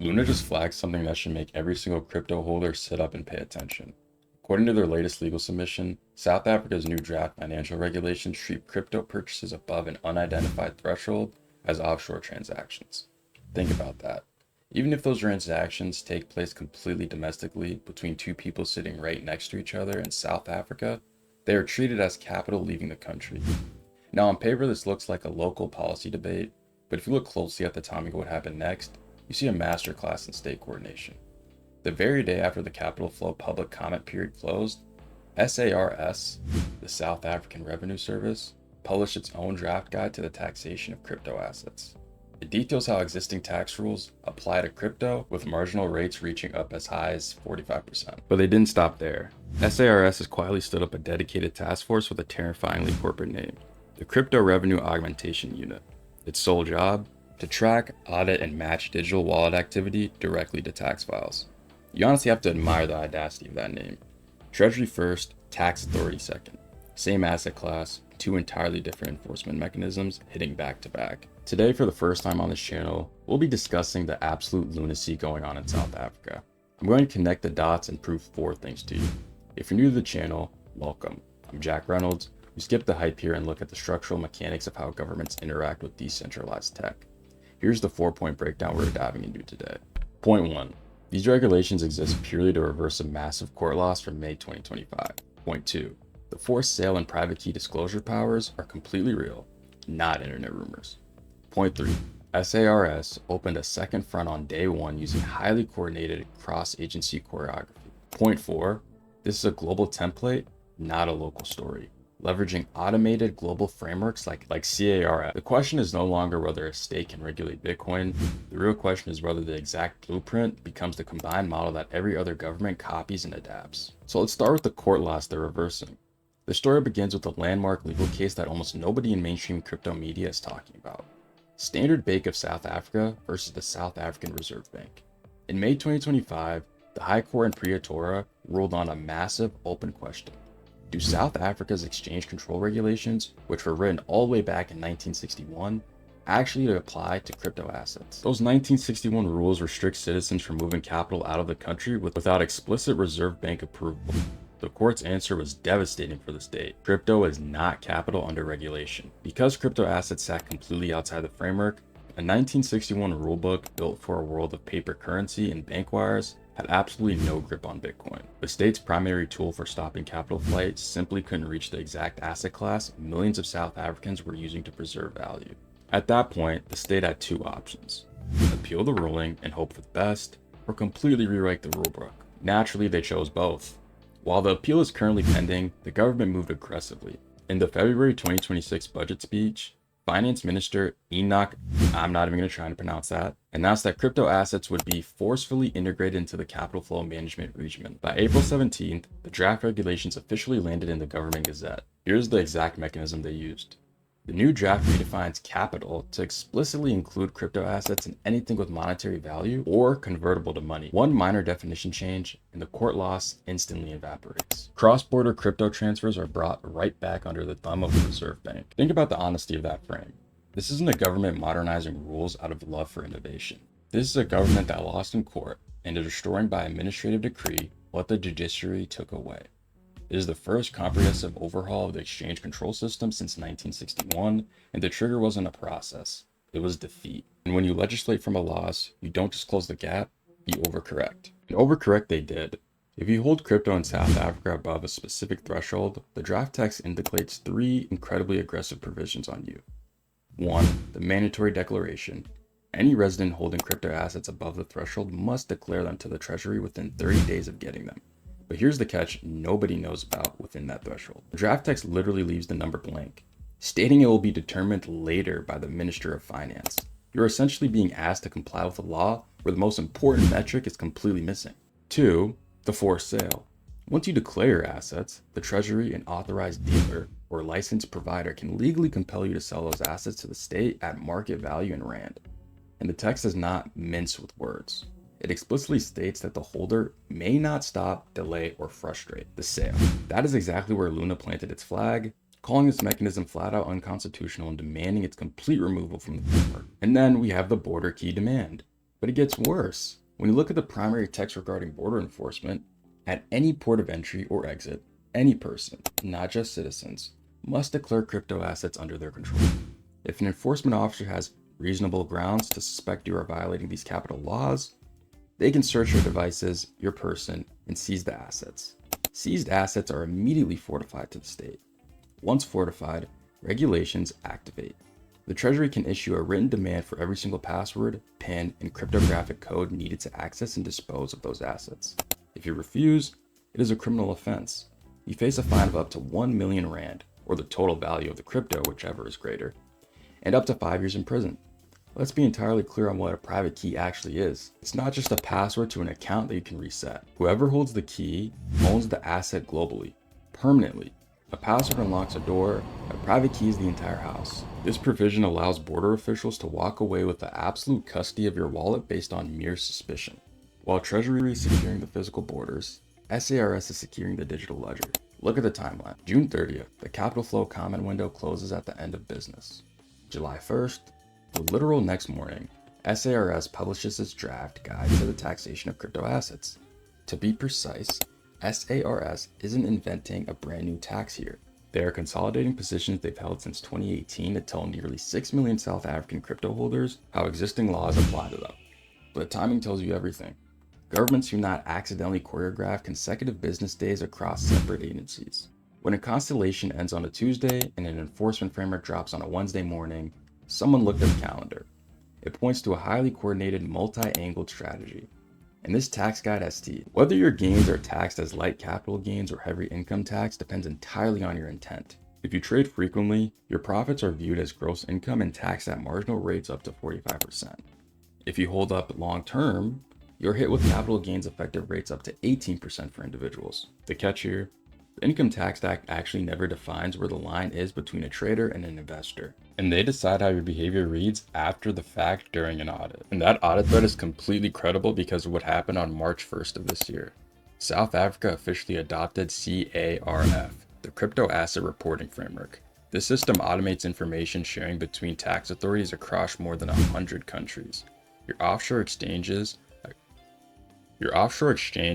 Luna just flagged something that should make every single crypto holder sit up and pay attention. According to their latest legal submission, South Africa's new draft financial regulations treat crypto purchases above an unidentified threshold as offshore transactions. Think about that. Even if those transactions take place completely domestically between two people sitting right next to each other in South Africa, they are treated as capital leaving the country. Now, on paper, this looks like a local policy debate, but if you look closely at the timing of what happened next, you see a masterclass in state coordination. The very day after the Capital Flow public comment period closed, SARS, the South African Revenue Service, published its own draft guide to the taxation of crypto assets. It details how existing tax rules apply to crypto, with marginal rates reaching up as high as 45%. But they didn't stop there. SARS has quietly stood up a dedicated task force with a terrifyingly corporate name, the Crypto Revenue Augmentation Unit. Its sole job? To track, audit, and match digital wallet activity directly to tax files. You honestly have to admire the audacity of that name. Treasury first, tax authority second. Same asset class, two entirely different enforcement mechanisms hitting back to back. Today, for the first time on this channel, we'll be discussing the absolute lunacy going on in South Africa. I'm going to connect the dots and prove 4 things to you. If you're new to the channel, welcome. I'm Jack Reynolds. We skip the hype here and look at the structural mechanics of how governments interact with decentralized tech. Here's the 4-point breakdown we're diving into today. Point 1. These regulations exist purely to reverse a massive court loss from May 2025. Point 2. The forced sale and private key disclosure powers are completely real, not internet rumors. Point 3. SARS opened a second front on day 1 using highly coordinated cross-agency choreography. Point 4. This is a global template, not a local story, leveraging automated global frameworks like CARF. The question is no longer whether a state can regulate Bitcoin. The real question is whether the exact blueprint becomes the combined model that every other government copies and adapts. So let's start with the court loss they're reversing. The story begins with a landmark legal case that almost nobody in mainstream crypto media is talking about. Standard Bank of South Africa versus the South African Reserve Bank. In May 2025, the High Court in Pretoria ruled on a massive open question. Do South Africa's exchange control regulations, which were written all the way back in 1961, actually apply to crypto assets? Those 1961 rules restrict citizens from moving capital out of the country without explicit Reserve Bank approval. The court's answer was devastating for the state. Crypto is not capital under regulation. Because crypto assets sat completely outside the framework, a 1961 rulebook built for a world of paper currency and bank wires had absolutely no grip on Bitcoin. The state's primary tool for stopping capital flight simply couldn't reach the exact asset class millions of South Africans were using to preserve value. At that point, the state had 2 options: appeal the ruling and hope for the best, or completely rewrite the rulebook. Naturally, they chose both. While the appeal is currently pending, the government moved aggressively. In the February 2026 budget speech, Finance Minister Enoch, I'm not even going to try to pronounce that, announced that crypto assets would be forcefully integrated into the capital flow management regime. By April 17th, the draft regulations officially landed in the Government Gazette. Here's the exact mechanism they used. The new draft redefines capital to explicitly include crypto assets and anything with monetary value or convertible to money. One minor definition change, and the court loss instantly evaporates. Cross-border crypto transfers are brought right back under the thumb of the Reserve Bank. Think about the honesty of that frame. This isn't a government modernizing rules out of love for innovation. This is a government that lost in court and is restoring by administrative decree what the judiciary took away. It is the first comprehensive overhaul of the exchange control system since 1961, and the trigger wasn't a process, it was defeat. And when you legislate from a loss, you don't just close the gap, you overcorrect. And overcorrect they did. If you hold crypto in South Africa above a specific threshold, the draft text indicates 3 incredibly aggressive provisions on you. 1. The mandatory declaration. Any resident holding crypto assets above the threshold must declare them to the Treasury within 30 days of getting them. But here's the catch nobody knows about within that threshold. The draft text literally leaves the number blank, stating it will be determined later by the Minister of Finance. You're essentially being asked to comply with a law where the most important metric is completely missing. 2. The forced sale. Once you declare your assets, the Treasury, an authorized dealer or licensed provider, can legally compel you to sell those assets to the state at market value in rand. And the text does not mince with words. It explicitly states that the holder may not stop, delay, or frustrate the sale. That is exactly where Luna planted its flag, calling this mechanism flat out unconstitutional and demanding its complete removal from the framework. And then we have the border key demand. But it gets worse. When you look at the primary text regarding border enforcement, at any port of entry or exit, any person, not just citizens, must declare crypto assets under their control. If an enforcement officer has reasonable grounds to suspect you are violating these capital laws, they can search your devices, your person, and seize the assets. Seized assets are immediately fortified to the state. Once fortified, regulations activate. The Treasury can issue a written demand for every single password, PIN, and cryptographic code needed to access and dispose of those assets. If you refuse, it is a criminal offense. You face a fine of up to 1 million Rand, or the total value of the crypto, whichever is greater, and up to 5 years in prison. Let's be entirely clear on what a private key actually is. It's not just a password to an account that you can reset. Whoever holds the key owns the asset globally, permanently. A password unlocks a door, a private key is the entire house. This provision allows border officials to walk away with the absolute custody of your wallet based on mere suspicion. While Treasury is securing the physical borders, SARS is securing the digital ledger. Look at the timeline. June 30th, the Capital Flow comment window closes at the end of business. July 1st, the literal next morning, SARS publishes its draft guide to the taxation of crypto assets. To be precise, SARS isn't inventing a brand new tax here. They are consolidating positions they've held since 2018 to tell nearly 6 million South African crypto holders how existing laws apply to them. But the timing tells you everything. Governments do not accidentally choreograph consecutive business days across separate agencies. When a constellation ends on a Tuesday and an enforcement framework drops on a Wednesday morning, someone looked at the calendar. It points to a highly coordinated, multi-angled strategy. And this tax guide has teeth. Whether your gains are taxed as light capital gains or heavy income tax depends entirely on your intent. If you trade frequently, your profits are viewed as gross income and taxed at marginal rates up to 45%. If you hold up long term, you're hit with capital gains effective rates up to 18% for individuals. The catch here, the Income Tax Act actually never defines where the line is between a trader and an investor. And they decide how your behavior reads after the fact during an audit. And that audit threat is completely credible because of what happened on March 1st of this year. South Africa officially adopted CARF, the Crypto Asset Reporting Framework. This system automates information sharing between tax authorities across more than 100 countries. Your offshore exchange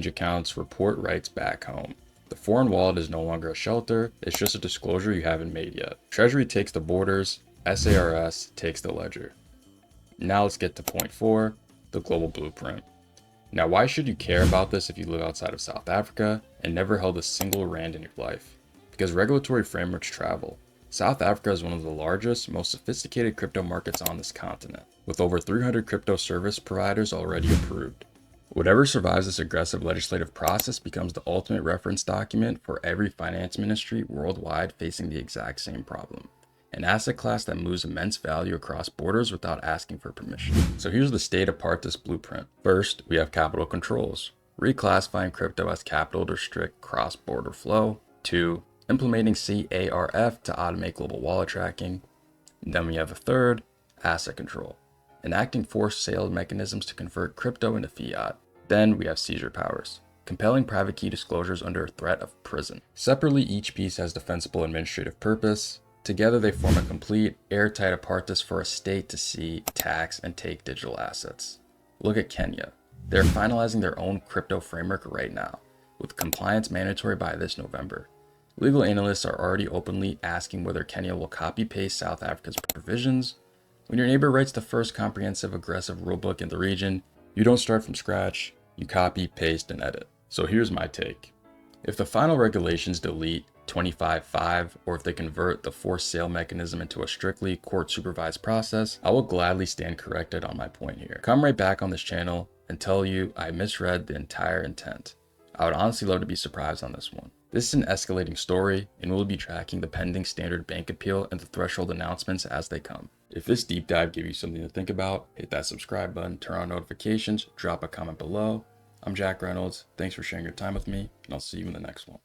accounts report rights back home. The foreign wallet is no longer a shelter, it's just a disclosure you haven't made yet. Treasury takes the borders, SARS takes the ledger. Now let's get to point 4, the global blueprint. Now why should you care about this if you live outside of South Africa and never held a single Rand in your life? Because regulatory frameworks travel. South Africa is one of the largest, most sophisticated crypto markets on this continent, with over 300 crypto service providers already approved. Whatever survives this aggressive legislative process becomes the ultimate reference document for every finance ministry worldwide facing the exact same problem. An asset class that moves immense value across borders without asking for permission. So here's the state of this blueprint. First, we have capital controls, reclassifying crypto as capital to restrict cross-border flow. 2, implementing CARF to automate global wallet tracking. And then we have a third, asset control, enacting forced sale mechanisms to convert crypto into fiat. Then we have seizure powers, compelling private key disclosures under threat of prison. Separately, each piece has defensible administrative purpose. Together, they form a complete, airtight apparatus for a state to see, tax, and take digital assets. Look at Kenya. They're finalizing their own crypto framework right now, with compliance mandatory by this November. Legal analysts are already openly asking whether Kenya will copy-paste South Africa's provisions. When your neighbor writes the first comprehensive aggressive rulebook in the region, you don't start from scratch, you copy, paste, and edit. So here's my take. If the final regulations delete 25.5, or if they convert the forced sale mechanism into a strictly court-supervised process, I will gladly stand corrected on my point here. Come right back on this channel and tell you I misread the entire intent. I would honestly love to be surprised on this one. This is an escalating story, and we'll be tracking the pending standard bank appeal and the threshold announcements as they come. If this deep dive gave you something to think about, hit that subscribe button, turn on notifications, drop a comment below. I'm Jack Reynolds. Thanks for sharing your time with me, and I'll see you in the next one.